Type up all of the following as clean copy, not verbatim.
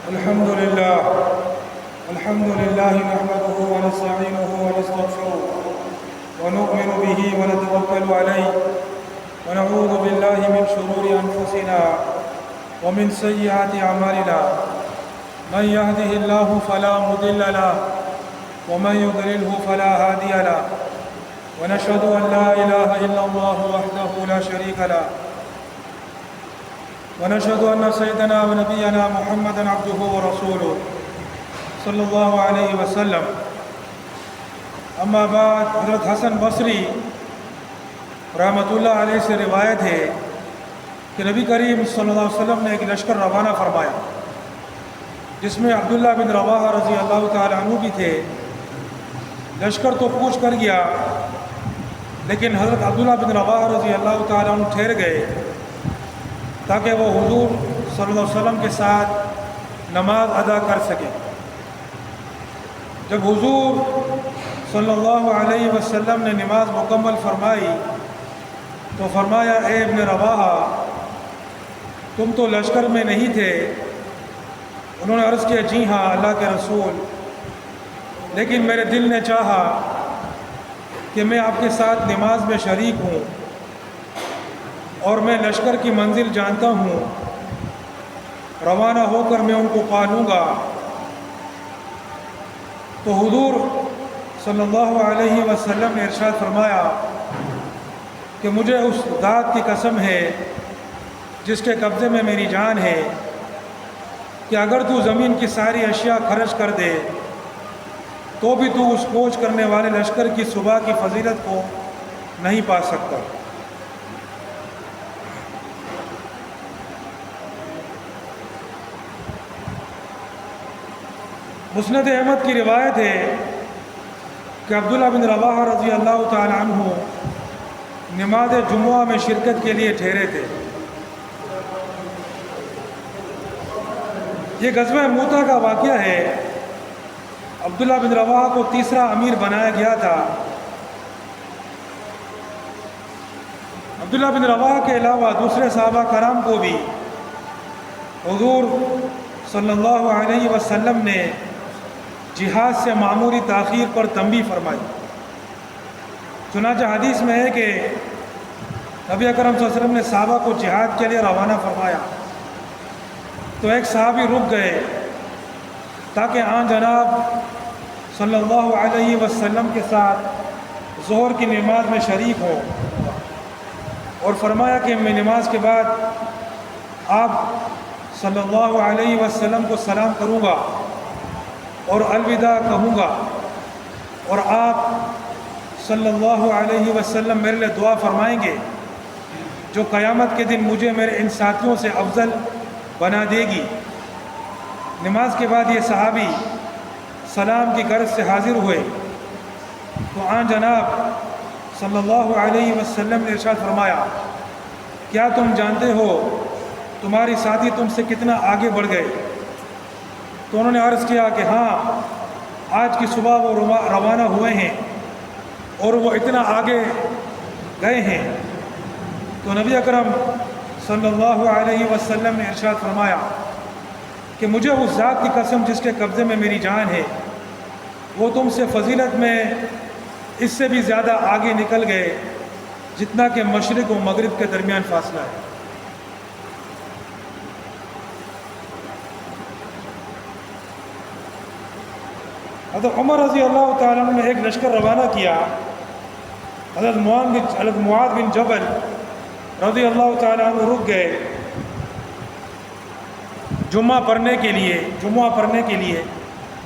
الحمد لله نحمده ونستعينه ونستغفره ونؤمن به ونتوكل عليه ونعوذ بالله من شرور أنفسنا ومن سيئات أعمالنا من يهده الله فلا مضل له ومن يضلله فلا هادي له ونشهد أن لا إله إلا الله وحده لا شريك له ونشهد أن سيدنا ونبينا محمدا عبده ورسوله صلی اللہ علیہ وسلم. اما بعد، حضرت حسن بصری رحمۃ اللہ علیہ سے روایت ہے کہ نبی کریم صلی اللہ علیہ وسلم نے ایک لشکر روانہ فرمایا جس میں عبداللہ بن رواحہ رضی اللہ تعالی عنہ بھی تھے. لشکر تو کوچ کر گیا، لیکن حضرت عبداللہ بن رواحہ رضی اللہ تعالی عنہ ٹھہر گئے تاکہ وہ حضور صلی اللہ علیہ وسلم کے ساتھ نماز ادا کر سکیں. جب حضور صلی اللہ علیہ وسلم نے نماز مکمل فرمائی تو فرمایا، اے ابن رواحہ، تم تو لشکر میں نہیں تھے. انہوں نے عرض کیا، جی ہاں اللہ کے رسول، لیکن میرے دل نے چاہا کہ میں آپ کے ساتھ نماز میں شریک ہوں اور میں لشکر کی منزل جانتا ہوں، روانہ ہو کر میں ان کو پا لوں گا. تو حضور صلی اللہ علیہ وسلم نے ارشاد فرمایا کہ مجھے اس ذات کی قسم ہے جس کے قبضے میں میری جان ہے کہ اگر تو زمین کی ساری اشیاء خرچ کر دے تو بھی تو اس کوچ کرنے والے لشکر کی صبح کی فضیلت کو نہیں پا سکتا. مسند احمد کی روایت ہے کہ عبداللہ بن رواحہ رضی اللہ تعالی عنہ نماز جمعہ میں شرکت کے لیے ٹھہرے تھے. یہ غزوہ موتا کا واقعہ ہے. عبداللہ بن رواحہ کو تیسرا امیر بنایا گیا تھا. عبداللہ بن رواحہ کے علاوہ دوسرے صحابہ کرام کو بھی حضور صلی اللہ علیہ وسلم نے جہاد سے معمولی تاخیر پر تنبیہ فرمائی. چنانچہ حدیث میں ہے کہ نبی اکرم صلی اللہ علیہ وسلم نے صحابہ کو جہاد کے لیے روانہ فرمایا تو ایک صحابی رک گئے تاکہ آن جناب صلی اللہ علیہ وسلم کے ساتھ ظہر کی نماز میں شریک ہو، اور فرمایا کہ میں نماز کے بعد آپ صلی اللہ علیہ وسلم کو سلام کروں گا اور الوداع کہوں گا، اور آپ صلی اللہ علیہ وسلم میرے لیے دعا فرمائیں گے جو قیامت کے دن مجھے میرے ان ساتھیوں سے افضل بنا دے گی. نماز کے بعد یہ صحابی سلام کی غرض سے حاضر ہوئے تو آن جناب صلی اللہ علیہ وسلم نے ارشاد فرمایا، کیا تم جانتے ہو تمہاری ساتھی تم سے کتنا آگے بڑھ گئے؟ تو انہوں نے عرض کیا کہ ہاں، آج کی صبح وہ روانہ ہوئے ہیں اور وہ اتنا آگے گئے ہیں. تو نبی اکرم صلی اللہ علیہ وسلم نے ارشاد فرمایا کہ مجھے اس ذات کی قسم جس کے قبضے میں میری جان ہے، وہ تم سے فضیلت میں اس سے بھی زیادہ آگے نکل گئے جتنا کہ مشرق و مغرب کے درمیان فاصلہ ہے. حضرت عمر رضی اللہ تعالیٰ عنہ نے ایک لشکر روانہ کیا. حضرت معاذ بن جبل رضی اللہ تعالیٰ عنہ رک گئے جمعہ پڑھنے کے لیے.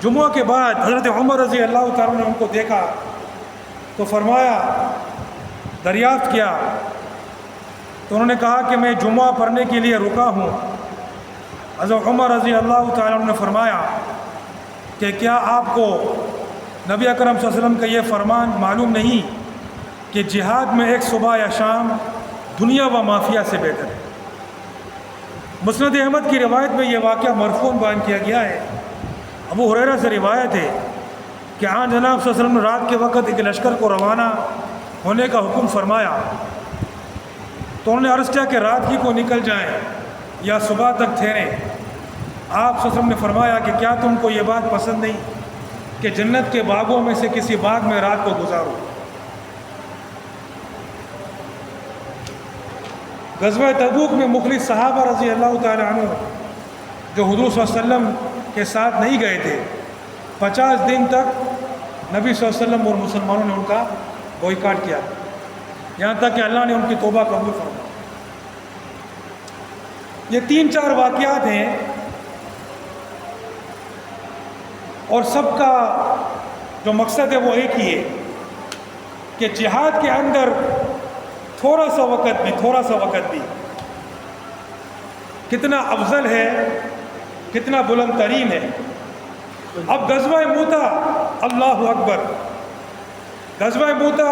جمعہ کے بعد حضرت عمر رضی اللہ تعالیٰ عنہ نے ان کو دیکھا تو فرمایا، دریافت کیا. تو انہوں نے کہا کہ میں جمعہ پڑھنے کے لیے رکا ہوں. حضرت عمر رضی اللہ تعالیٰ عنہ نے فرمایا کہ کیا آپ کو نبی اکرم صلی اللہ علیہ وسلم کا یہ فرمان معلوم نہیں کہ جہاد میں ایک صبح یا شام دنیا و مافیہ سے بہتر ہے؟ مسند احمد کی روایت میں یہ واقعہ مرفوع بیان کیا گیا ہے. ابو ہریرہ سے روایت ہے کہ آن جناب صلی اللہ علیہ وسلم نے رات کے وقت ایک لشکر کو روانہ ہونے کا حکم فرمایا تو انہوں نے عرض کیا کہ رات ہی کو نکل جائیں یا صبح تک ٹھہریں. آپ صلی اللہ علیہ وسلم نے فرمایا کہ کیا تم کو یہ بات پسند نہیں کہ جنت کے باغوں میں سے کسی باغ میں رات کو گزارو؟ غزوہ تبوک میں مخلص صحابہ رضی اللہ تعالیٰ عنہ جو حضور صلی اللہ علیہ وسلم کے ساتھ نہیں گئے تھے، 50 دن تک نبی صلی اللہ علیہ وسلم اور مسلمانوں نے ان کا بوائکاٹ کیا، یہاں تک کہ اللہ نے ان کی توبہ قبول فرمائی۔ یہ 3-4 واقعات ہیں اور سب کا جو مقصد ہے وہ ایک ہی ہے کہ جہاد کے اندر تھوڑا سا وقت بھی کتنا افضل ہے، کتنا بلند ترین ہے۔ اب غزوہ موتا، اللہ اکبر، غزوہ موتا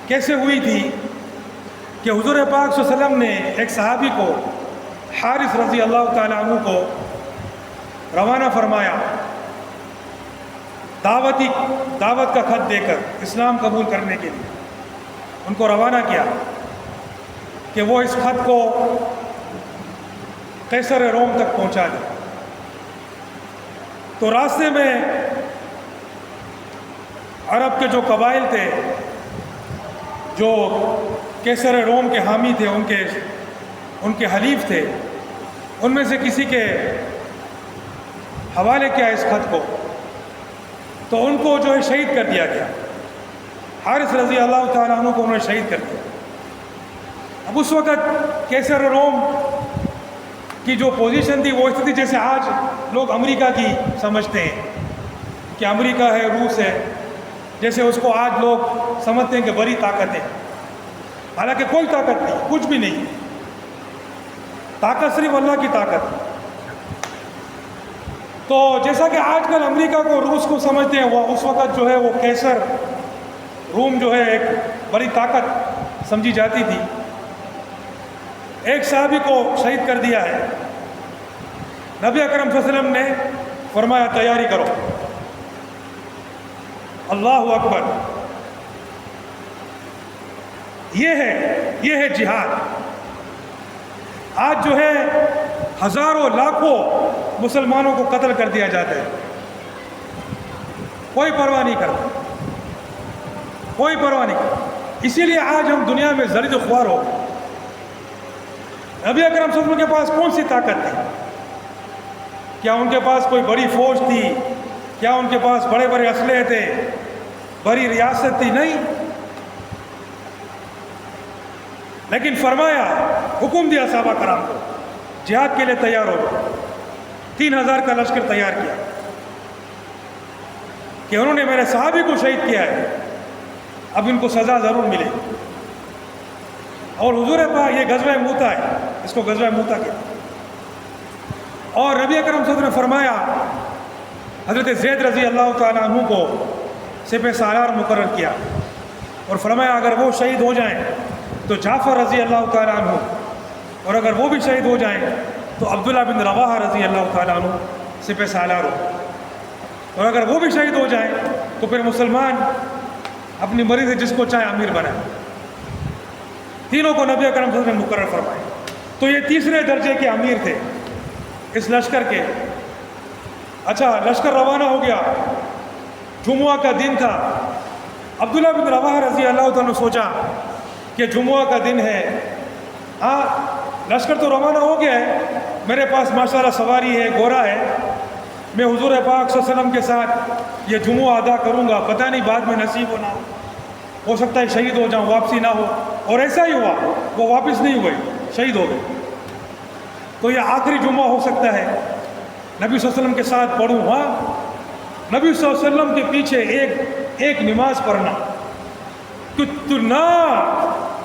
کیسے ہوئی تھی کہ حضور پاک صلی اللہ علیہ وسلم نے ایک صحابی کو، حارث رضی اللہ تعالیٰ عنہ کو روانہ فرمایا دعوت کا خط دے کر اسلام قبول کرنے کے لیے، ان کو روانہ کیا کہ وہ اس خط کو قیصر روم تک پہنچا دیں۔ تو راستے میں عرب کے جو قبائل تھے جو قیصر روم کے حامی تھے، ان کے حلیف تھے، ان میں سے کسی کے حوالے کیا اس خط کو، تو ان کو جو ہے شہید کر دیا گیا۔ حارث رضی اللہ تعالیٰ عنہ کو انہوں نے شہید کر دیا۔ اب اس وقت قیصر روم کی جو پوزیشن تھی وہ اس تھی جیسے آج لوگ امریکہ کی سمجھتے ہیں کہ امریکہ ہے، روس ہے، جیسے اس کو آج لوگ سمجھتے ہیں کہ بڑی طاقت ہے، حالانکہ کوئی طاقت نہیں، کچھ بھی نہیں، طاقت صرف اللہ کی طاقت۔ تو جیسا کہ آج کل امریکہ کو، روس کو سمجھتے ہیں، وہ اس وقت جو ہے وہ قیصر روم جو ہے ایک بڑی طاقت سمجھی جاتی تھی۔ ایک صحابی کو شہید کر دیا ہے، نبی اکرم صلی اللہ علیہ وسلم نے فرمایا تیاری کرو، اللہ اکبر۔ یہ ہے جہاد۔ آج جو ہے ہزاروں لاکھوں مسلمانوں کو قتل کر دیا جاتا ہے، کوئی پرواہ نہیں کرتا، کوئی پرواہ نہیں کرتا۔ اسی لیے آج ہم دنیا میں ذلیل و خوار ہو گئے۔ نبی اکرم صلی اللہ علیہ وسلم کے پاس کون سی طاقت تھی؟ کیا ان کے پاس کوئی بڑی فوج تھی؟ کیا ان کے پاس بڑے بڑے اسلحے تھے؟ بڑی ریاست تھی؟ نہیں، لیکن فرمایا، حکم دیا صحابہ کرام کو جہاد کے لیے تیار ہو جاؤ۔ 3000 کا لشکر تیار کیا کہ انہوں نے میرے صحابی کو شہید کیا ہے، اب ان کو سزا ضرور ملے۔ اور حضور پاک، یہ غزوہ موتا ہے، اس کو غزوہ موتا کہتے ہیں۔ اور نبی اکرم صلی اللہ علیہ وسلم نے فرمایا، حضرت زید رضی اللہ تعالیٰ عنہ کو سپہ سالار مقرر کیا اور فرمایا اگر وہ شہید ہو جائیں تو جعفر رضی اللہ تعالیٰ عنہ، اور اگر وہ بھی شہید ہو جائیں تو عبداللہ بن رواحہ رضی اللہ تعالیٰ عنہ سپہ سالار ہو، اور اگر وہ بھی شہید ہو جائیں تو پھر مسلمان اپنی مرضی سے جس کو چاہے امیر بنائے۔ تینوں کو نبی اکرم صلی اللہ علیہ وسلم نے مقرر فرمائے۔ تو یہ تیسرے درجے کے امیر تھے اس لشکر کے۔ اچھا، لشکر روانہ ہو گیا، جمعہ کا دن تھا۔ عبداللہ بن رواحہ رضی اللہ تعالیٰ نے سوچا کہ جمعہ کا دن ہے، ہاں لشکر تو روانہ ہو گیا ہے، میرے پاس ماشاءاللہ سواری ہے، گھوڑا ہے، میں حضور پاک صلی اللہ علیہ وسلم کے ساتھ یہ جمعہ ادا کروں گا، پتہ نہیں بعد میں نصیب ہو سکتا ہے شہید ہو جاؤں، واپسی نہ ہو۔ اور ایسا ہی ہوا، وہ واپس نہیں ہوئے، شہید ہو گئے۔ تو یہ آخری جمعہ ہو سکتا ہے، نبی صلی اللہ علیہ وسلم کے ساتھ پڑھوں۔ ہاں، نبی صلی اللہ علیہ وسلم کے پیچھے ایک نماز پڑھنا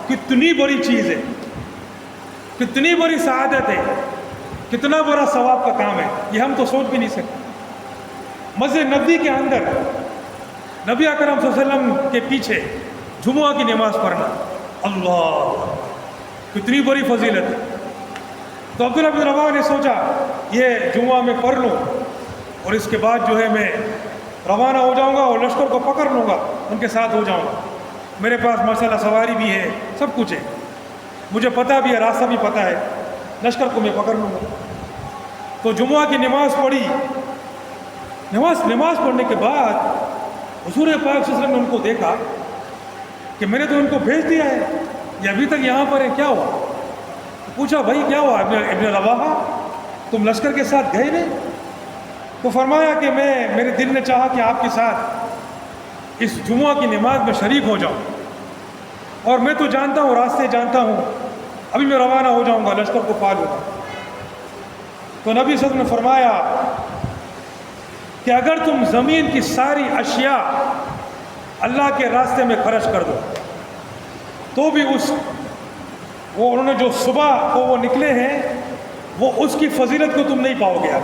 کتنی بڑی چیز ہے، کتنی بڑی سعادت ہے، کتنا بڑا ثواب کا کام ہے، یہ ہم تو سوچ بھی نہیں سکتے۔ مسجد نبوی کے اندر نبی اکرم صلی اللہ علیہ وسلم کے پیچھے جمعہ کی نماز پڑھنا، اللہ کتنی بڑی فضیلت ہے۔ تو عبداللہ بن رواحہ نے سوچا یہ جمعہ میں پڑھ لوں اور اس کے بعد جو ہے میں روانہ ہو جاؤں گا اور لشکر کو پکڑ لوں گا، ان کے ساتھ ہو جاؤں گا، میرے پاس ماشاءاللہ سواری بھی ہے، سب کچھ ہے، مجھے پتہ بھی ہے، راستہ بھی پتہ ہے، لشکر کو میں پکڑ لوں گا۔ تو جمعہ کی نماز پڑھی. نماز پڑھنے کے بعد حضور پاک صلی اللہ علیہ وسلم نے ان کو دیکھا کہ میں نے تو ان کو بھیج دیا ہے، یہ ابھی تک یہاں پر ہے، کیا ہوا؟ پوچھا بھائی کیا ہوا ابن رواحہ، تم لشکر کے ساتھ گئے نہیں؟ تو فرمایا کہ میرے دل نے چاہا کہ آپ کے ساتھ اس جمعہ کی نماز میں شریک ہو جاؤں، اور میں تو جانتا ہوں، راستے جانتا ہوں، ابھی میں روانہ ہو جاؤں گا، لشکر کو پالوں گا. تو نبی صلی اللہ علیہ وسلم نے فرمایا کہ اگر تم زمین کی ساری اشیاء اللہ کے راستے میں خرچ کر دو تو بھی وہ انہوں نے جو صبح کو وہ نکلے ہیں وہ اس کی فضیلت کو تم نہیں پاؤ گے.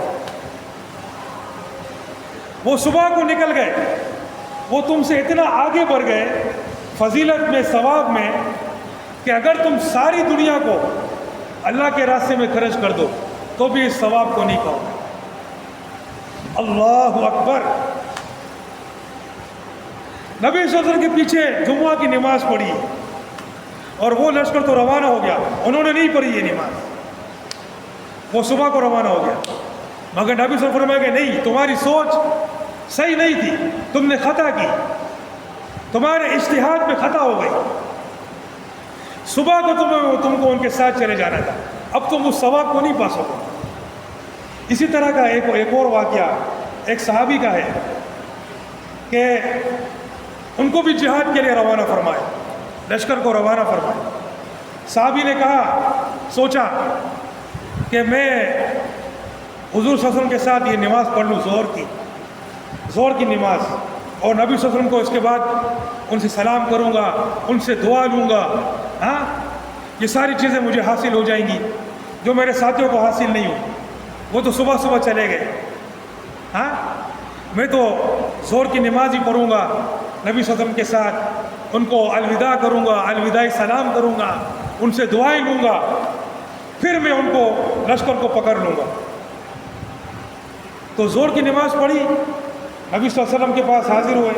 وہ صبح کو نکل گئے، وہ تم سے اتنا آگے بڑھ گئے فضیلت میں، ثواب میں، کہ اگر تم ساری دنیا کو اللہ کے راستے میں خرچ کر دو تو بھی اس ثواب کو نہیں پاؤ گے. اللہ اکبر. نبی صلی اللہ علیہ وسلم کے پیچھے جمعہ کی نماز پڑھی اور وہ لشکر تو روانہ ہو گیا، انہوں نے نہیں پڑھی یہ نماز، وہ صبح کو روانہ ہو گیا. مگر نبی صلی اللہ علیہ وسلم فرمایا کہ نہیں، تمہاری سوچ صحیح نہیں تھی، تم نے خطا کی، تمہارے اجتہاد میں خطا ہو گئی. صبح کو تم کو ان کے ساتھ چلے جانا تھا، اب تم اس ثواب کو نہیں پا سکو. اسی طرح کا ایک اور واقعہ ایک صحابی کا ہے کہ ان کو بھی جہاد کے لیے روانہ فرمائے، لشکر کو روانہ فرمائے. صحابی نے کہا، سوچا کہ میں حضور صلی اللہ علیہ وسلم کے ساتھ یہ نماز پڑھ لوں، ظہر کی نماز، اور نبی صلی اللہ علیہ وسلم کو اس کے بعد ان سے سلام کروں گا، ان سے دعا لوں گا. ہاں، یہ ساری چیزیں مجھے حاصل ہو جائیں گی جو میرے ساتھیوں کو حاصل نہیں ہو. وہ تو صبح چلے گئے. ہاں، میں تو ظہر کی نماز ہی پڑھوں گا، نبی صلی اللہ علیہ وسلم کے ساتھ ان کو الوداع کروں گا، الوداعی سلام کروں گا، ان سے دعائیں لوں گا، پھر میں ان کو لشکر کو پکڑ لوں گا. تو ظہر کی نماز پڑھی، نبی صلی اللہ علیہ وسلم کے پاس حاضر ہوئے.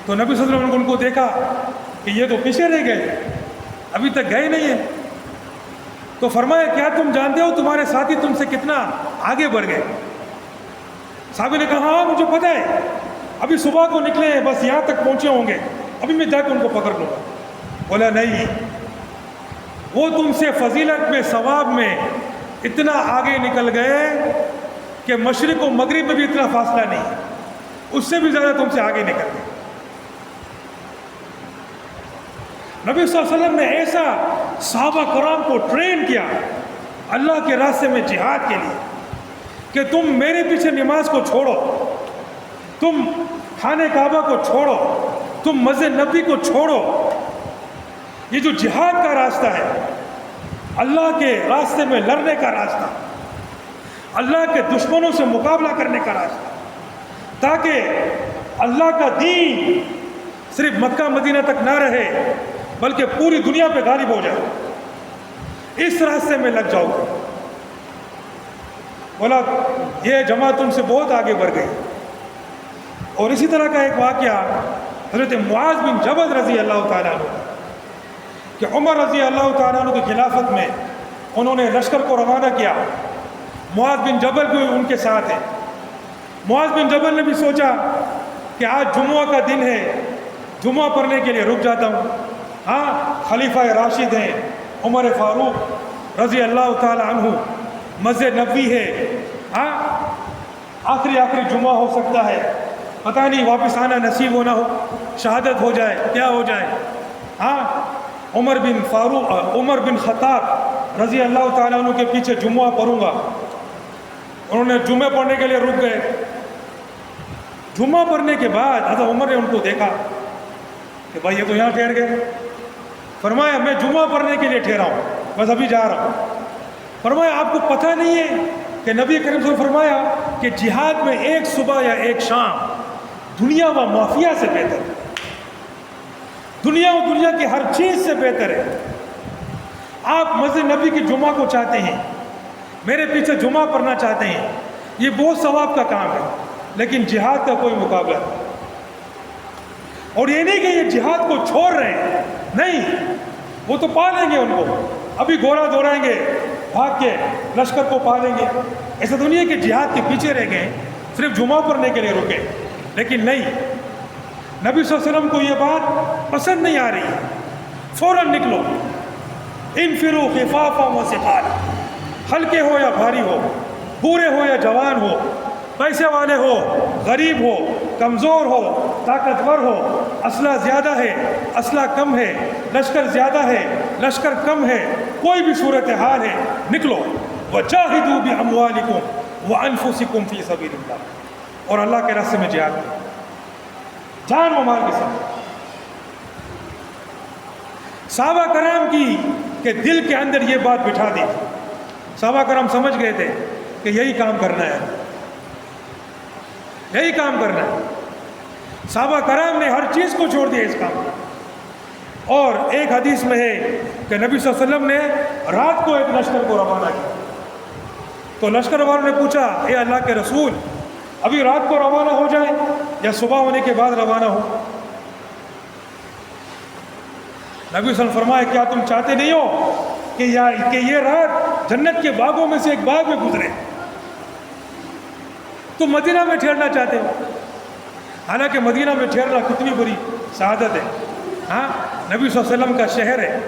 تو نبی صلی اللہ علیہ وسلم نے ان کو دیکھا کہ یہ تو پیچھے رہ گئے، ابھی تک گئے نہیں ہیں. تو فرمایا کیا تم جانتے ہو تمہارے ساتھی تم سے کتنا آگے بڑھ گئے؟ صحابی نے کہا ہاں مجھے پتہ ہے، ابھی صبح کو نکلے ہیں، بس یہاں تک پہنچے ہوں گے، ابھی میں جا کے ان کو پکڑ لوں گا. بولا نہیں، وہ تم سے فضیلت میں، ثواب میں اتنا آگے نکل گئے کہ مشرق و مغرب میں بھی اتنا فاصلہ نہیں، اس سے بھی زیادہ تم سے آگے نکل گئے. نبی صلی اللہ علیہ وسلم نے ایسا صحابہ کرام کو ٹرین کیا اللہ کے راستے میں جہاد کے لیے کہ تم میرے پیچھے نماز کو چھوڑو، تم خانہ کعبہ کو چھوڑو، تم مسجد نبی کو چھوڑو. یہ جو جہاد کا راستہ ہے، اللہ کے راستے میں لڑنے کا راستہ، اللہ کے دشمنوں سے مقابلہ کرنے کا راستہ، تاکہ اللہ کا دین صرف مکہ مدینہ تک نہ رہے بلکہ پوری دنیا پہ غالب ہو جائے، اس راستے میں لگ جاؤ. بولا یہ جماعت تم سے بہت آگے بڑھ گئی. اور اسی طرح کا ایک واقعہ حضرت معاذ بن جبل رضی اللہ تعالیٰ عنہ کہ عمر رضی اللہ تعالیٰ عنہ کی خلافت میں انہوں نے لشکر کو روانہ کیا. معاذ بن جبل بھی ان کے ساتھ ہیں. معاذ بن جبل نے بھی سوچا کہ آج جمعہ کا دن ہے، جمعہ پڑھنے کے لیے رک جاتا ہوں. ہاں، خلیفہ راشد ہیں عمر فاروق رضی اللہ تعالی عنہ، مسجد نبوی ہے، ہاں آخری جمعہ ہو سکتا ہے، پتہ نہیں واپس آنا نصیب ہونا ہو، شہادت ہو جائے، کیا ہو جائے. ہاں، عمر بن خطاب رضی اللہ تعالیٰ عنہ کے پیچھے جمعہ پڑھوں گا. انہوں نے جمعہ پڑھنے کے لیے رک گئے. جمعہ پڑھنے کے بعد حضرت عمر نے ان کو دیکھا کہ بھائی یہ تو یہاں ٹھہر گئے. فرمایا میں جمعہ پڑھنے کے لیے ٹھہرا ہوں، بس ابھی جا رہا ہوں. فرمایا آپ کو پتہ نہیں ہے کہ نبی کریم صلی اللہ علیہ وسلم فرمایا کہ جہاد میں ایک صبح یا ایک شام دنیا و مافیا سے بہتر ہے، دنیا و دنیا کی ہر چیز سے بہتر ہے. آپ مسجد نبی کی جمعہ کو چاہتے ہیں، میرے پیچھے جمعہ پڑھنا چاہتے ہیں، یہ بہت ثواب کا کام ہے، لیکن جہاد کا کوئی مقابلہ نہیں. اور یہ نہیں کہ یہ جہاد کو چھوڑ رہے ہیں، نہیں، وہ تو پالیں گے ان کو، ابھی گھوڑا دوڑائیں گے، بھاگ کے لشکر کو پالیں گے. ایسا تو نہیں ہے کہ جہاد کے پیچھے رہ گئے, صرف جمعہ پڑھنے کے لیے رکے, لیکن نہیں, نبی صلی اللہ علیہ وسلم کو یہ بات پسند نہیں آ رہی. فوراً نکلو, انفروا خفافا وثقالا, ہلکے ہو یا بھاری ہو, بوڑھے ہو یا جوان ہو, پیسے والے ہو, غریب ہو, کمزور ہو, طاقتور ہو, اسلحہ زیادہ ہے, اسلحہ کم ہے, لشکر زیادہ ہے, لشکر کم ہے, کوئی بھی صورتحال ہے, نکلو. وجاہدوا باموالکم وانفسکم فی سبیل اللہ, اور اللہ کے راستے میں جہاد کرو, جان و مال کے ساتھ. صحابہ کرام کی کہ دل کے اندر یہ بات بٹھا دی. صحابہ کرام سمجھ گئے تھے کہ یہی کام کرنا ہے, یہی کام کرنا ہے. صحابہ کرام نے ہر چیز کو چھوڑ دیا اس کام کو. اور ایک حدیث میں ہے کہ نبی صلی اللہ علیہ وسلم نے رات کو ایک لشکر کو روانہ کیا. تو لشکر والوں نے پوچھا, اے اللہ کے رسول, ابھی رات کو روانہ ہو جائیں یا صبح ہونے کے بعد روانہ ہو؟ نبی صلی اللہ علیہ وسلم فرمایا, کیا تم چاہتے نہیں ہو کہ یہ رات جنت کے باغوں میں سے ایک باغ میں گزرے؟ تم مدینہ میں ٹھہرنا چاہتے ہو, حالانکہ مدینہ میں ٹھہرنا کتنی بڑی سعادت ہے. ہاں, نبی صلی اللہ علیہ وسلم کا شہر ہے,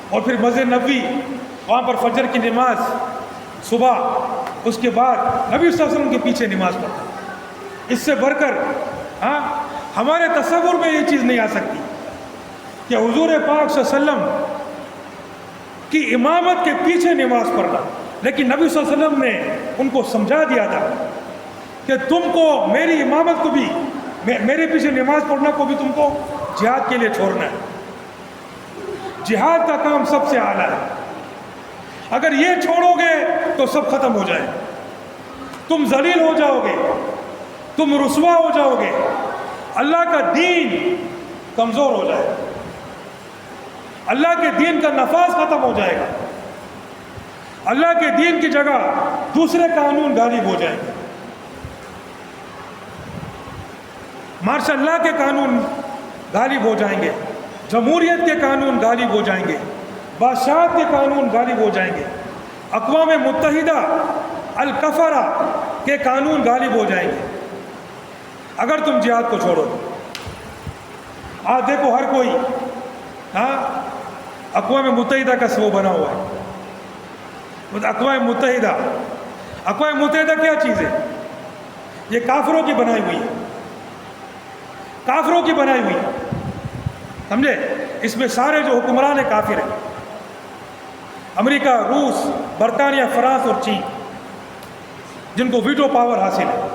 اور پھر مسجد نبوی, وہاں پر فجر کی نماز صبح, اس کے بعد نبی صلی اللہ علیہ وسلم کے پیچھے نماز پڑھتا. اس سے بڑھ کر ہمارے تصور میں یہ چیز نہیں آ سکتی کہ حضور پاک صلی اللہ علیہ وسلم کی امامت کے پیچھے نماز پڑھنا. لیکن نبی صلی اللہ علیہ وسلم نے ان کو سمجھا دیا تھا کہ تم کو میری امامت کو بھی, میرے پیچھے نماز پڑھنا کو بھی تم کو جہاد کے لیے چھوڑنا ہے. جہاد کا کام سب سے اعلیٰ ہے. اگر یہ چھوڑو گے تو سب ختم ہو جائے, تم ذلیل ہو جاؤ گے, تم رسوا ہو جاؤ گے, اللہ کا دین کمزور ہو جائے گا, اللہ کے دین کا نفاذ ختم ہو جائے گا, اللہ کے دین کی جگہ دوسرے قانون غالب ہو جائیں گے. ماشاء اللہ کے قانون غالب ہو جائیں گے, جمہوریت کے قانون غالب ہو جائیں گے, بادشاہت کے قانون غالب ہو جائیں گے, اقوام متحدہ الکفرہ کے قانون غالب ہو جائیں گے اگر تم جہاد کو چھوڑو. آج دیکھو ہر کوئی اقوام متحدہ کا سو بنا ہوا ہے. اقوام متحدہ کیا چیز ہے؟ یہ کافروں کی بنائی ہوئی ہے, کافروں کی بنائی ہوئی ہے, سمجھے؟ اس میں سارے جو حکمران ہیں کافر ہیں. امریکہ, روس, برطانیہ, فرانس اور چین, جن کو ویٹو پاور حاصل ہے,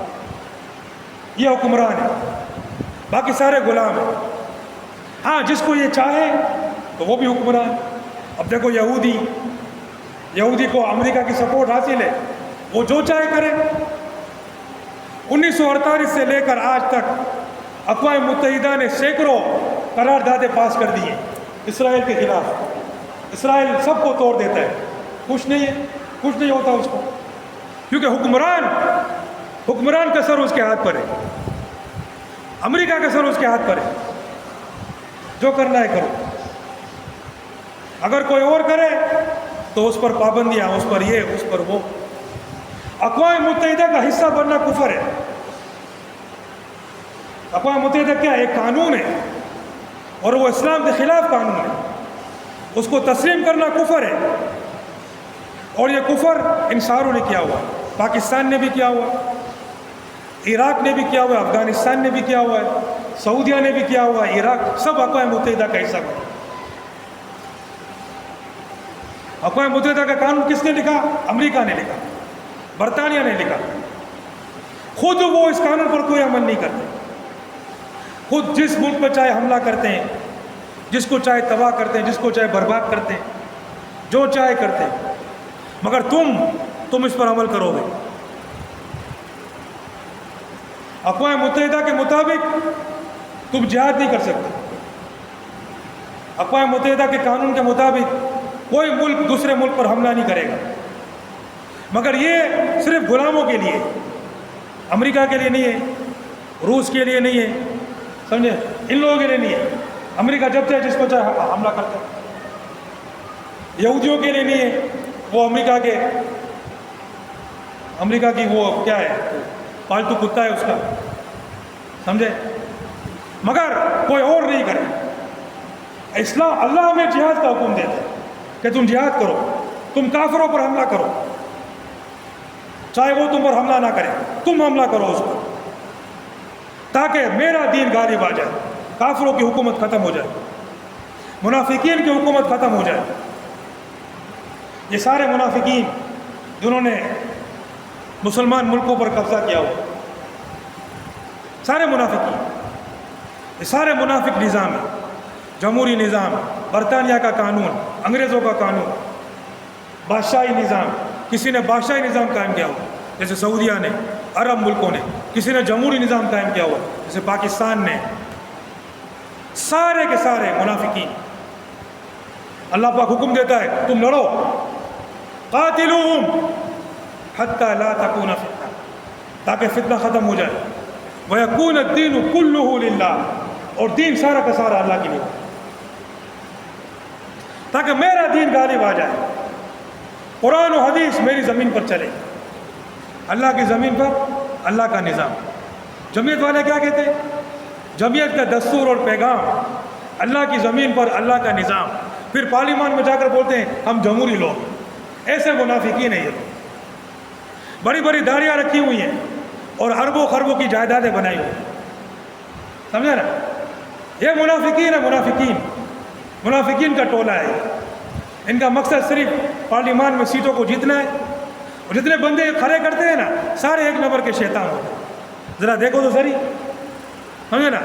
یہ حکمران ہیں, باقی سارے غلام ہیں. ہاں, جس کو یہ چاہے تو وہ بھی حکمران. اب دیکھو یہودی کو امریکہ کی سپورٹ حاصل ہے, وہ جو چاہے کرے. 1948 سے لے کر آج تک اقوام متحدہ نے سینکڑوں قراردادیں پاس کر دی ہیں اسرائیل کے خلاف. اسرائیل سب کو توڑ دیتا ہے, کچھ نہیں ہوتا اس کو, کیونکہ حکمران کا سر اس کے ہاتھ پر ہے, امریکہ کا سر اس کے ہاتھ پر ہے. جو کرنا ہے کرو, اگر کوئی اور کرے تو اس پر پابندیاں, اس پر یہ, اس پر وہ. اقوام متحدہ کا حصہ بننا کفر ہے. اقوام متحدہ کیا ہے؟ ایک قانون ہے, اور وہ اسلام کے خلاف قانون ہے. اس کو تسلیم کرنا کفر ہے, اور یہ کفر ان ساروں نے کیا ہوا. پاکستان نے بھی کیا ہوا, عراق نے بھی کیا ہوا, افغانستان نے بھی کیا ہوا ہے, سعودیہ نے بھی کیا ہوا, عراق, سب اقوام متحدہ کا حصہ بنا. اقوام متحدہ کا قانون کس نے لکھا؟ امریکہ نے لکھا, برطانیہ نے لکھا. خود وہ اس قانون پر کوئی عمل نہیں کرتے. خود جس ملک پر چاہے حملہ کرتے ہیں, جس کو چاہے تباہ کرتے ہیں, جس کو چاہے برباد کرتے ہیں, جو چاہے کرتے ہیں. مگر تم اس پر عمل کرو گے. اقوام متحدہ کے مطابق تم جہاد نہیں کر سکتے. اقوام متحدہ کے قانون کے مطابق کوئی ملک دوسرے ملک پر حملہ نہیں کرے گا. مگر یہ صرف غلاموں کے لیے, امریکہ کے لیے نہیں ہے, روس کے لیے نہیں ہے, سمجھے, ان لوگوں کے لیے نہیں ہے. امریکہ جب چاہے جس کو چاہے حملہ کرتا ہے. یہودیوں کے لیے نہیں ہے, وہ امریکہ کی وہ کیا ہے، پالتو کتا ہے اس کا، سمجھے، مگر کوئی اور نہیں کرے۔ اسلام، اللہ ہمیں جہاد کا حکم دیتا ہے کہ تم جہاد کرو، تم کافروں پر حملہ کرو، چاہے وہ تم پر حملہ نہ کرے، تم حملہ کرو اس پر، تاکہ میرا دین غالب آ جائے، کافروں کی حکومت ختم ہو جائے، منافقین کی حکومت ختم ہو جائے۔ یہ سارے منافقین جنہوں نے مسلمان ملکوں پر قبضہ کیا ہوا، سارے منافقین، یہ سارے منافق نظام ہیں، جمہوری نظام، برطانیہ کا قانون، انگریزوں کا قانون، بادشاہی نظام، کسی نے بادشاہی نظام قائم کیا ہوا جیسے سعودیہ نے، عرب ملکوں نے، کسی نے جمہوری نظام قائم کیا ہوا جیسے پاکستان نے، سارے کے سارے منافقین۔ اللہ پاک حکم دیتا ہے تم لڑو، قاتلوہم حتی لا تکون فتنہ، تاکہ فتنہ ختم ہو جائے، وَيَكُونَ الدِّينُ كُلُّهُ لِلَّهِ، اور دین سارا کا سارا اللہ کے لیے، تاکہ میرا دین غالب آ جائے، قرآن و حدیث میری زمین پر چلے، اللہ کی زمین پر اللہ کا نظام۔ جمعیت والے کیا کہتے ہیں؟ جمعیت کا دستور اور پیغام اللہ کی زمین پر اللہ کا نظام، پھر پارلیمان میں جا کر بولتے ہیں ہم جمہوری لوگ۔ ایسے منافقین ہیں، یہ بڑی بڑی داڑیاں رکھی ہوئی ہیں اور اربوں خربوں کی جائیدادیں بنائی ہوئی ہیں، سمجھے نا؟ یہ منافقین ہے، منافقین کا ٹولہ ہے۔ ان کا مقصد صرف پارلیمان میں سیٹوں کو جیتنا ہے، اور جتنے بندے کھڑے کرتے ہیں نا سارے ایک نمبر کے شیطان ہوتے ہیں۔ ذرا دیکھو تو صحیح، سمجھے نا؟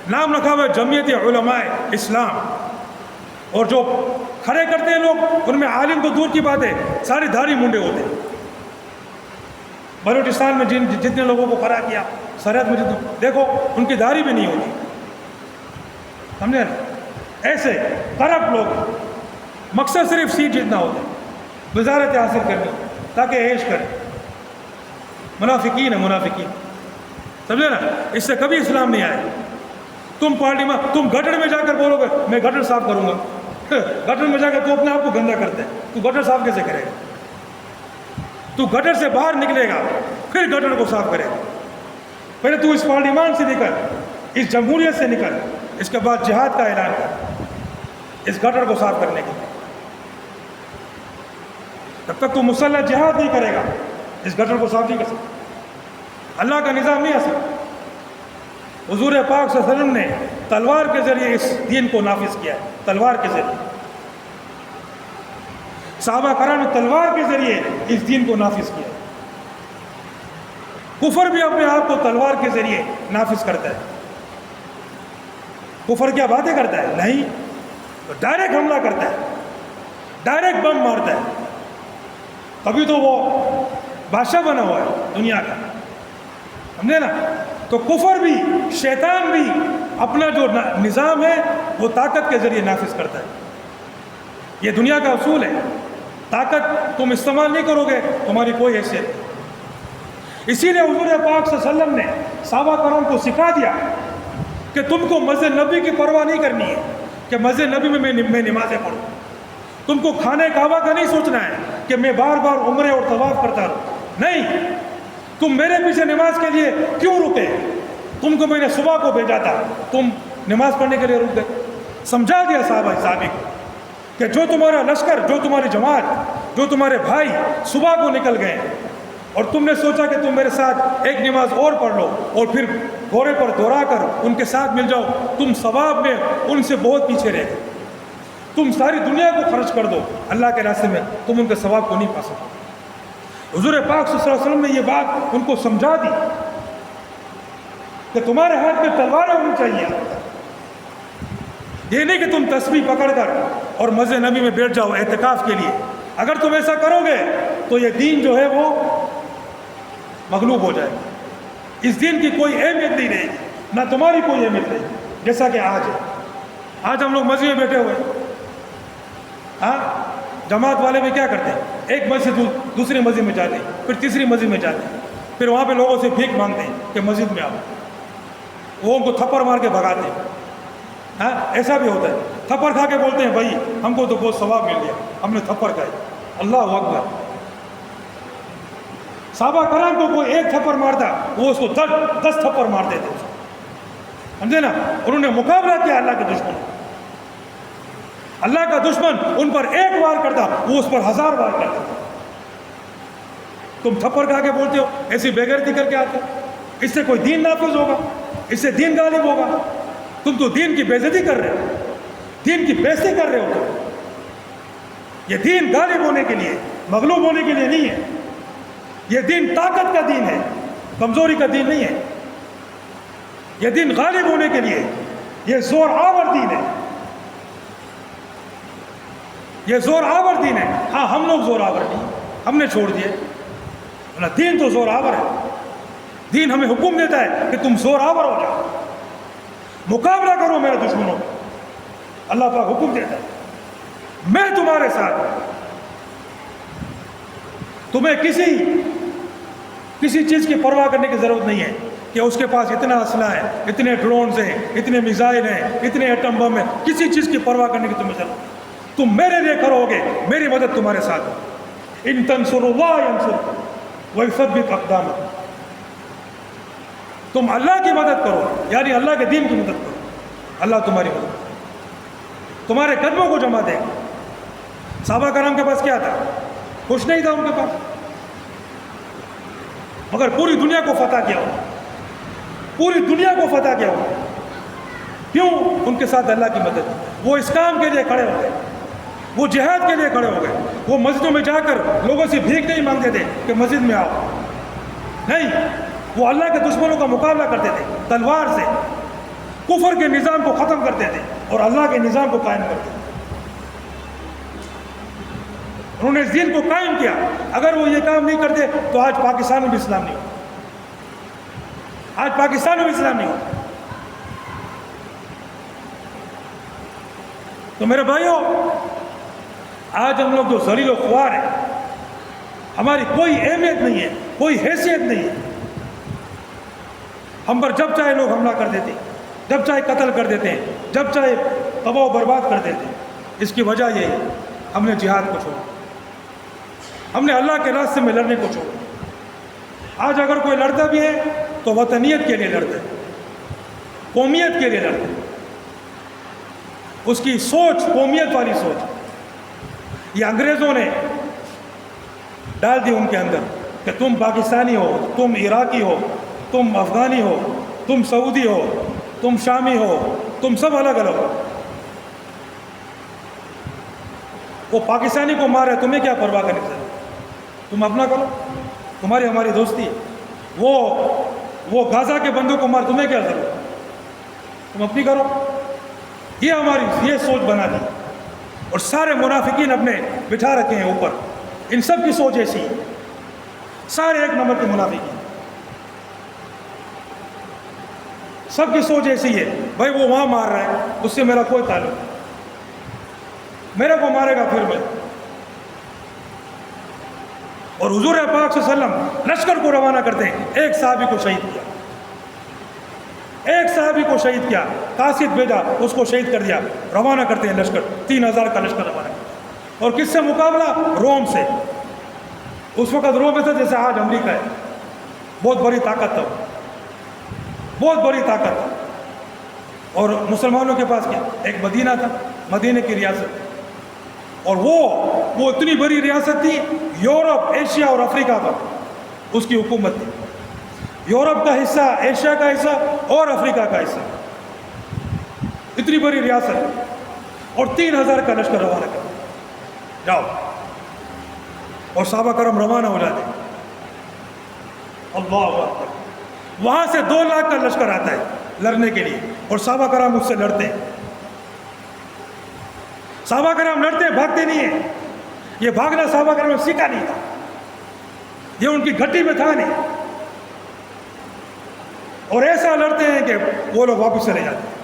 نام رکھا ہوا ہے جمعیت علماء اسلام، اور جو کھڑے کرتے ہیں لوگ ان میں عالم تو دور کی بات ہے، سارے دھاری منڈے ہوتے ہیں۔ بلوچستان میں جتنے لوگوں کو کھڑا کیا، سرحد میں جتنے دیکھو ان کی داڑھی بھی نہیں ہوتی، سمجھے نا؟ ایسے کرپٹ لوگ، مقصد صرف سیٹ جتنا ہوتا ہے، وزارت حاصل کرنی تاکہ عیش کریں۔ منافقین ہے، منافقین، سمجھے نا؟ اس سے کبھی اسلام نہیں آئے۔ تم پارلیمان، تم گٹر میں جا کر بولو گے میں گٹر صاف کروں گا، گٹر میں جا کر تو اپنے آپ کو گندا کرتے ہیں، تو گٹر صاف کیسے کرے گا؟ تو گٹر سے باہر نکلے گا پھر گٹر کو صاف کرے گا۔ پہلے تو اس پارلیمان سے نکل، اس جمہوریت سے نکل، اس کے بعد جہاد کا اعلان کر اس گٹر کو صاف کرنے کے لیے۔ جب تک تو مسلح جہاد نہیں کرے گا اس گٹر کو صاف نہیں کر سکتا، اللہ کا نظام نہیں آ سکتا۔ حضور پاک صلی اللہ علیہ وسلم نے تلوار کے ذریعے اس دین کو نافذ کیا ہے، تلوار کے ذریعے، صحابہ کرام نے تلوار کے ذریعے اس دین کو نافذ کیا۔ کفر بھی اپنے آپ کو تلوار کے ذریعے نافذ کرتا ہے۔ کفر کیا باتیں کرتا ہے؟ نہیں، ڈائریکٹ حملہ کرتا ہے، ڈائریکٹ بم مارتا ہے۔ تبھی تو وہ بادشاہ بنا ہوا ہے دنیا کا، سمجھے نا؟ تو کفر بھی، شیطان بھی اپنا جو نظام ہے وہ طاقت کے ذریعے نافذ کرتا ہے۔ یہ دنیا کا اصول ہے، طاقت تم استعمال نہیں کرو گے تمہاری کوئی حیثیت نہیں۔ اسی لیے حضور پاک صلی اللہ علیہ وسلم نے صحابہ کرام کو سکھا دیا کہ تم کو مسجد نبی کی پرواہ نہیں کرنی ہے کہ مسجد نبی میں نمازیں پڑھوں، تم کو کھانے کعبہ کا نہیں سوچنا ہے کہ میں بار بار عمرے اور طواف کرتا رہوں، نہیں، تم میرے پیچھے نماز کے لیے کیوں رکے؟ تم کو میں نے صبح کو بھیجا تھا، تم نماز پڑھنے کے لیے رک گئے۔ سمجھا دیا صحابہ کو کہ جو تمہارا لشکر، جو تمہاری جماعت، جو تمہارے بھائی صبح کو نکل گئے اور تم نے سوچا کہ تم میرے ساتھ ایک نماز اور پڑھ لو اور پھر گھوڑے پر دوڑا کر ان کے ساتھ مل جاؤ، تم ثواب میں ان سے بہت پیچھے رہ گئے۔ تم ساری دنیا کو خرچ کر دو اللہ کے راستے میں، تم ان کے ثواب کو نہیں پا سکتے۔ حضور پاک صلی اللہ علیہ وسلم نے یہ بات ان کو سمجھا دی کہ تمہارے ہاتھ میں تلواریں ہونی چاہیے، یہ نہیں کہ تم تسبیح پکڑ کر اور مسجد نبی میں بیٹھ جاؤ اعتکاف کے لیے۔ اگر تم ایسا کرو گے تو یہ دین جو ہے وہ مغلوب ہو جائے گا، اس دین کی کوئی اہمیت نہیں رہے گی، نہ تمہاری کوئی اہمیت رہے گی، جیسا کہ آج ہے۔ آج ہم لوگ مسجد میں بیٹھے ہوئے، ہاں، جماعت والے بھی کیا کرتے ہیں؟ ایک مسجد دوسری مسجد میں جاتے ہیں، پھر تیسری مسجد میں جاتے ہیں، پھر وہاں پہ لوگوں سے بھیک مانگتے ہیں کہ مسجد میں آؤ، وہ ان کو تھپڑ مار کے بھگاتے ہیں۔ ہاں، ایسا بھی ہوتا ہے، تھپڑ کھا کے بولتے ہیں بھائی ہم کو تو بہت ثواب مل گیا، ہم نے تھپڑ کھائی، اللہ اکبر. صحابہ کرام کو کوئی ایک تھپڑ مارتا وہ اس کو 10 تھپڑ مار دیتے. سمجھے نا؟ انہوں نے مقابلہ کیا اللہ کے دشمنوں. اللہ کا دشمن ان پر ایک وار کرتا وہ اس پر 1000 وار کرتا. تم تھپڑ کھا کے بولتے ہو ایسی بے غیرتی کر کے آتے ہو. اس سے کوئی دین نافذ ہوگا؟ اس سے دین غالب ہوگا؟ تم تو دین کی بے عزتی کر رہے ہو, دین کی بےزتی کر رہے ہو. تم یہ دین غالب ہونے کے لیے, مغلوب ہونے کے لیے نہیں ہے. یہ دین طاقت کا دین ہے, کمزوری کا دین نہیں ہے. یہ دین غالب ہونے کے لیے, یہ زور آور دین ہے. یہ زور آور دین ہے. ہاں ہم لوگ زور آور نہیں, ہم نے چھوڑ دیے. دین تو زور آور ہے. دین ہمیں حکم دیتا ہے کہ تم زور آور ہو جاؤ, مقابلہ کرو میرے دشمنوں. اللہ پاک حکم دیتا ہے میں تمہارے ساتھ. تمہیں کسی چیز کی پرواہ کرنے کی ضرورت نہیں ہے کہ اس کے پاس اتنا اسلحہ ہے, اتنے ڈرونز ہیں, اتنے میزائل ہیں, اتنے ایٹم بم ہیں. کسی چیز کی پرواہ کرنے کی تمہیں ضرورت نہیں. تم میرے لیے کھڑے ہوگے, میری مدد تمہارے ساتھ ہو. ان تنصروا اللہ ینصرکم ویثبت اقدامکم. تم اللہ کی مدد کرو, یعنی اللہ کے دین کی مدد کرو, اللہ تمہاری مدد کرو, تمہارے قدموں کو جما دے گا. صحابہ کرام کے پاس کیا تھا؟ کچھ نہیں تھا ان کے پاس, مگر پوری دنیا کو فتح کیا ہوا, پوری دنیا کو فتح کیا ہوا. کیوں؟ ان کے ساتھ اللہ کی مدد. وہ اس کام کے لیے کھڑے ہو گئے, وہ جہاد کے لیے کھڑے ہو گئے. وہ مسجدوں میں جا کر لوگوں سے بھیک نہیں مانگتے تھے کہ مسجد میں آؤ, نہیں. وہ اللہ کے دشمنوں کا مقابلہ کرتے تھے تلوار سے, کفر کے نظام کو ختم کرتے تھے اور اللہ کے نظام کو قائم کرتے تھے. انہوں نے اس دین کو قائم کیا. اگر وہ یہ کام نہیں کرتے تو آج پاکستان میں بھی اسلام نہیں ہوتا, آج پاکستان میں بھی اسلام نہیں ہوتا. تو میرے بھائیوں, آج ہم لوگ جو ذلیل و خوار ہیں, ہماری کوئی اہمیت نہیں ہے, کوئی حیثیت نہیں ہے. ہم پر جب چاہے لوگ حملہ کر دیتے, جب چاہے قتل کر دیتے ہیں, جب چاہے تباہ و برباد کر دیتے ہیں. اس کی وجہ یہ ہے ہم نے جہاد کو چھوڑا, ہم نے اللہ کے راستے میں لڑنے کو چھوڑا. آج اگر کوئی لڑتا بھی ہے تو وطنیت کے لیے لڑتا ہے, قومیت کے لیے لڑتا ہے. اس کی سوچ قومیت والی سوچ, یہ انگریزوں نے ڈال دی ان کے اندر کہ تم پاکستانی ہو, تم عراقی ہو, تم افغانی ہو, تم سعودی ہو, تم شامی ہو, تم سب الگ الگ ہو. وہ پاکستانی کو مار رہے, تمہیں کیا پرواہ کرنے کی ضرورت؟ تم اپنا کرو, تمہاری ہماری دوستی ہے. وہ غازہ کے بندوں کو مار, تمہیں کیا ضرورت؟ تم اپنی کرو. یہ ہماری یہ سوچ بنا دی, اور سارے منافقین اپنے بٹھا رکھے ہیں اوپر. ان سب کی سوچ ایسی ہے, سارے ایک نمبر کے منافقین, سب کی سوچ ایسی ہے. بھائی وہ وہاں مار رہا ہے, اس سے میرا کوئی تعلق نہیں, میرے کو مارے گا پھر میں. اور حضور پاک صلی اللہ علیہ وسلم لشکر کو روانہ کرتے ہیں. ایک صحابی کو شہید کیا, ایک صحابی کو شہید کیا, قاصد بھیجا, اس کو شہید کر دیا. روانہ کرتے ہیں لشکر, 3000 کا لشکر روانہ کرتے ہیں. اور کس سے مقابلہ؟ روم سے. اس وقت روم میں تھا جیسے آج امریکہ ہے, بہت بڑی طاقت تھا, بہت بڑی طاقت تھا. اور مسلمانوں کے پاس کیا؟ ایک مدینہ تھا, مدینہ کی ریاست, اور وہ اتنی بڑی ریاست تھی, یورپ, ایشیا اور افریقہ پر اس کی حکومت تھی. یورپ کا حصہ, ایشیا کا حصہ اور افریقہ کا حصہ, اتنی بڑی ریاست, اور 3000 کا لشکر روانہ کر جاؤ. اور صحابہ کرام روانہ ہو جاتے. اللہ اکبر. وہاں سے 2 لاکھ کا لشکر آتا ہے لڑنے کے لیے, اور صحابہ کرام اس سے لڑتے ہیں. صحابہ کرام لڑتے ہیں, بھاگتے نہیں ہیں. یہ بھاگنا صحابہ کرام نے سیکھا نہیں تھا, یہ ان کی گھٹی میں تھا نہیں. اور ایسا لڑتے ہیں کہ وہ لوگ واپس چلے جاتے ہیں.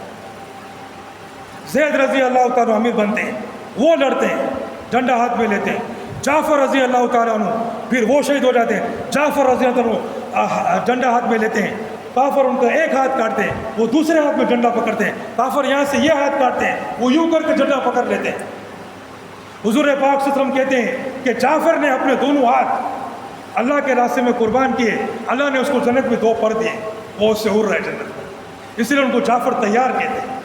زید رضی اللہ تعالیٰ امیر بنتے ہیں, وہ لڑتے ہیں, ڈنڈا ہاتھ میں لیتے ہیں. جعفر رضی اللہ تعالیٰ عنہ پھر وہ شہید ہو جاتے ہیں. جعفر رضی اللہ عنہ ڈنڈا ہاتھ میں لیتے ہیں. کافر ان کا ایک ہاتھ کاٹتے ہیں, وہ دوسرے ہاتھ میں ڈنڈا پکڑتے ہیں. کافر یہاں سے یہ ہاتھ کاٹتے ہیں, وہ یوں کر کے ڈنڈا پکڑ لیتے ہیں. حضور پاک صلی اللہ علیہ وسلم کہتے ہیں کہ جعفر نے اپنے دونوں ہاتھ اللہ کے راستے میں قربان کیے، اللہ نے اس کو جنت میں 2 پر دیے، وہ اس سے اڑ رہے جنت میں، اس لیے ان کو جعفر تیار کہتے ہیں۔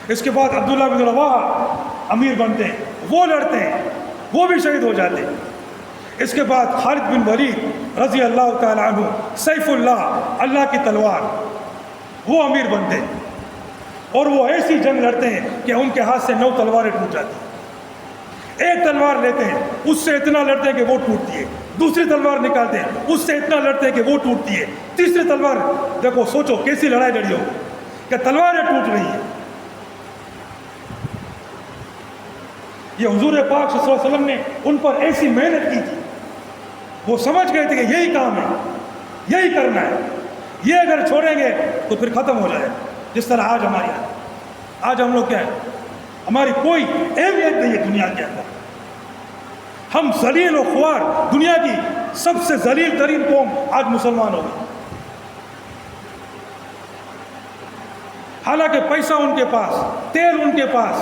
اس کے بعد عبداللہ بن رواحہ امیر بنتے ہیں، وہ لڑتے ہیں، وہ بھی شہید ہو جاتے ہیں۔ اس کے بعد خالد بن ولید رضی اللہ تعالیٰ عنہ، سیف اللہ، اللہ کی تلوار، وہ امیر بنتے ہیں، اور وہ ایسی جنگ لڑتے ہیں کہ ان کے ہاتھ سے 9 تلواریں ٹوٹ جاتی ہیں۔ ایک تلوار لیتے ہیں، اس سے اتنا لڑتے ہیں کہ وہ ٹوٹتی ہے، دوسری تلوار نکالتے ہیں، اس سے اتنا لڑتے ہیں کہ وہ ٹوٹتی ہے، تیسری تلوار، دیکھو سوچو کیسی لڑائی لڑی ہوگی کہ تلواریں ٹوٹ رہی ہیں۔ یہ حضور پاک صلی اللہ علیہ وسلم نے ان پر ایسی محنت کی تھی، وہ سمجھ گئے تھے کہ یہی کام ہے، یہی کرنا ہے، یہ اگر چھوڑیں گے تو پھر ختم ہو جائے۔ جس طرح آج ہمارے یہاں، آج ہم لوگ کیا ہے، ہماری کوئی اہمیت نہیں ہے دنیا کے اندر، ہم ذلیل و خوار، دنیا کی سب سے ذلیل ترین قوم آج مسلمان ہو گئی۔ حالانکہ پیسہ ان کے پاس، تیل ان کے پاس،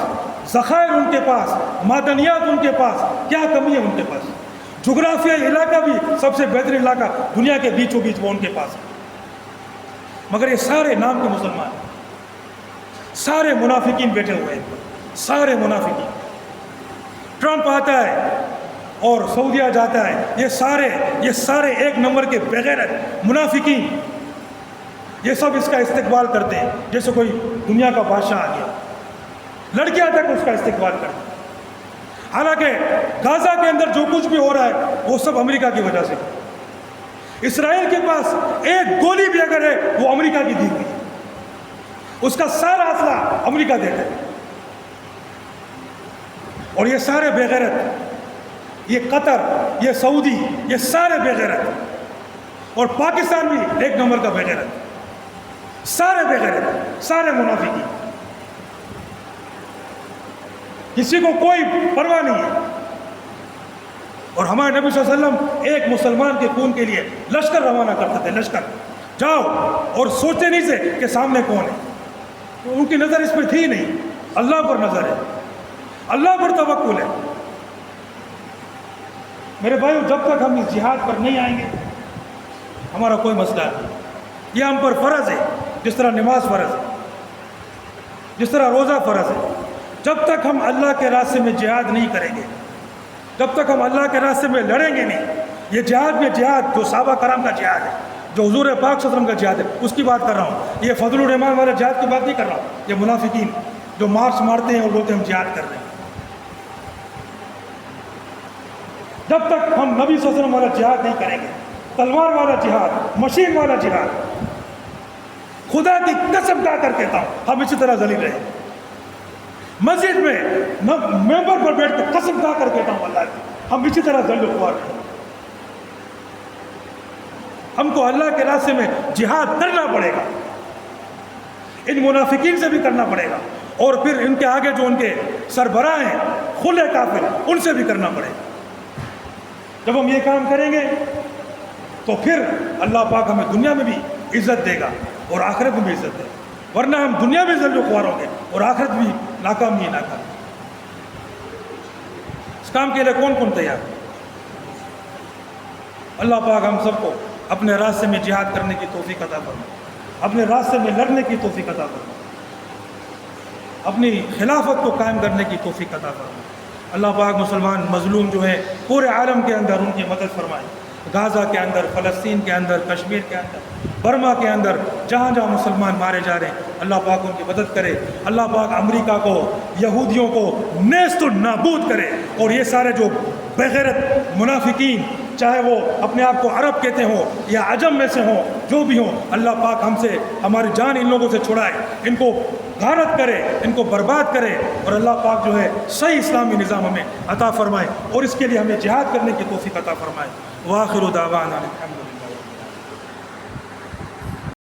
ذخائر ان کے پاس، معدنیات ان کے پاس، کیا کمی ہے ان کے پاس؟ جغرافیائی علاقہ بھی سب سے بہترین علاقہ دنیا کے بیچوں بیچ وہ ان کے پاس ہے، مگر یہ سارے نام کے مسلمان ہیں، سارے منافقین بیٹھے ہوئے ہیں، سارے منافقین۔ ٹرمپ آتا ہے اور سعودیہ جاتا ہے، یہ سارے ایک نمبر کے بغیرت منافقین، یہ سب اس کا استقبال کرتے ہیں جیسے کوئی دنیا کا بادشاہ آ گیا، لڑکیاں تک اس کا استقبال کرتے ہیں۔ حالانکہ غزہ کے اندر جو کچھ بھی ہو رہا ہے وہ سب امریکہ کی وجہ سے، اسرائیل کے پاس ایک گولی بھی اگر ہے وہ امریکہ کی دی ہوئی ہے، اس کا سارا اسلحہ امریکہ دیتا ہے، اور یہ سارے بے غیرت، یہ قطر، یہ سعودی، یہ سارے بے غیرت، اور پاکستان بھی ایک نمبر کا بے غیرت، سارے بے غیرت، سارے منافقین، کسی کو کوئی پرواہ نہیں ہے۔ اور ہمارے نبی صلی اللہ علیہ وسلم ایک مسلمان کے خون کے لیے لشکر روانہ کرتے تھے، لشکر جاؤ، اور سوچتے نہیں تھے کہ سامنے کون ہے، تو ان کی نظر اس پہ تھی نہیں، اللہ پر نظر ہے، اللہ پر توکل ہے۔ میرے بھائیو، جب تک ہم اس جہاد پر نہیں آئیں گے ہمارا کوئی مسئلہ نہیں، یہ ہم پر فرض ہے، جس طرح نماز فرض ہے، جس طرح روزہ فرض ہے۔ جب تک ہم اللہ کے راستے میں جہاد نہیں کریں گے، جب تک ہم اللہ کے راستے میں لڑیں گے نہیں، یہ جہاد میں جہاد جو صحابہ کرام کا جہاد ہے، جو حضور پاک صلی اللہ علیہ وسلم کا جہاد ہے، اس کی بات کر رہا ہوں، یہ فضل الرحمان والا جہاد کی بات نہیں کر رہا ہوں۔ یہ منافقین جو مارچ مارتے ہیں اور بولتے ہیں ہم جہاد کر رہے ہیں، جب تک ہم نبی صلی اللہ علیہ وسلم والا جہاد نہیں کریں گے، تلوار والا جہاد، مشین والا جہاد، خدا کی قسم کھا کر کہتا ہوں ہم اسی طرح ذلیل رہے۔ مسجد میں ممبر پر بیٹھ کر قسم کھا کر کہتا ہوں اللہ کی، ہم اسی طرح ذلیل خوار رہے۔ ہم کو اللہ کے راستے میں جہاد کرنا پڑے گا، ان منافقین سے بھی کرنا پڑے گا، اور پھر ان کے آگے جو ان کے سربراہ ہیں خلے کافر، ان سے بھی کرنا پڑے گا۔ جب ہم یہ کام کریں گے تو پھر اللہ پاک ہمیں دنیا میں بھی عزت دے گا اور آخرت میں بھی عزت دے گا، ورنہ ہم دنیا میں ذل و خوار ہوں گے اور آخرت بھی ناکام ہی ناکام۔ اس کام کے لیے کون کون تیار؟ اللہ پاک ہم سب کو اپنے راستے میں جہاد کرنے کی توفیق عطا فرمائے، اپنے راستے میں لڑنے کی توفیق عطا فرمائے، اپنی خلافت کو قائم کرنے کی توفیق عطا فرمائے۔ اللہ پاک مسلمان مظلوم جو ہیں پورے عالم کے اندر ان کی مدد فرمائے، غازہ کے اندر، فلسطین کے اندر، کشمیر کے اندر، برما کے اندر، جہاں جہاں مسلمان مارے جا رہے ہیں اللہ پاک ان کی مدد کرے۔ اللہ پاک امریکہ کو، یہودیوں کو نیست و نابود کرے، اور یہ سارے جو بغیرت منافقین، چاہے وہ اپنے آپ کو عرب کہتے ہوں یا عجم میں سے ہوں، جو بھی ہوں، اللہ پاک ہم سے ہماری جان ان لوگوں سے چھڑائے، ان کو غارت کرے، ان کو برباد کرے، اور اللہ پاک جو ہے صحیح اسلامی نظام ہمیں عطا فرمائے، اور اس کے لیے ہمیں جہاد کرنے کی توفیق عطا فرمائے۔ وآخر دعوانا الحمدللہ۔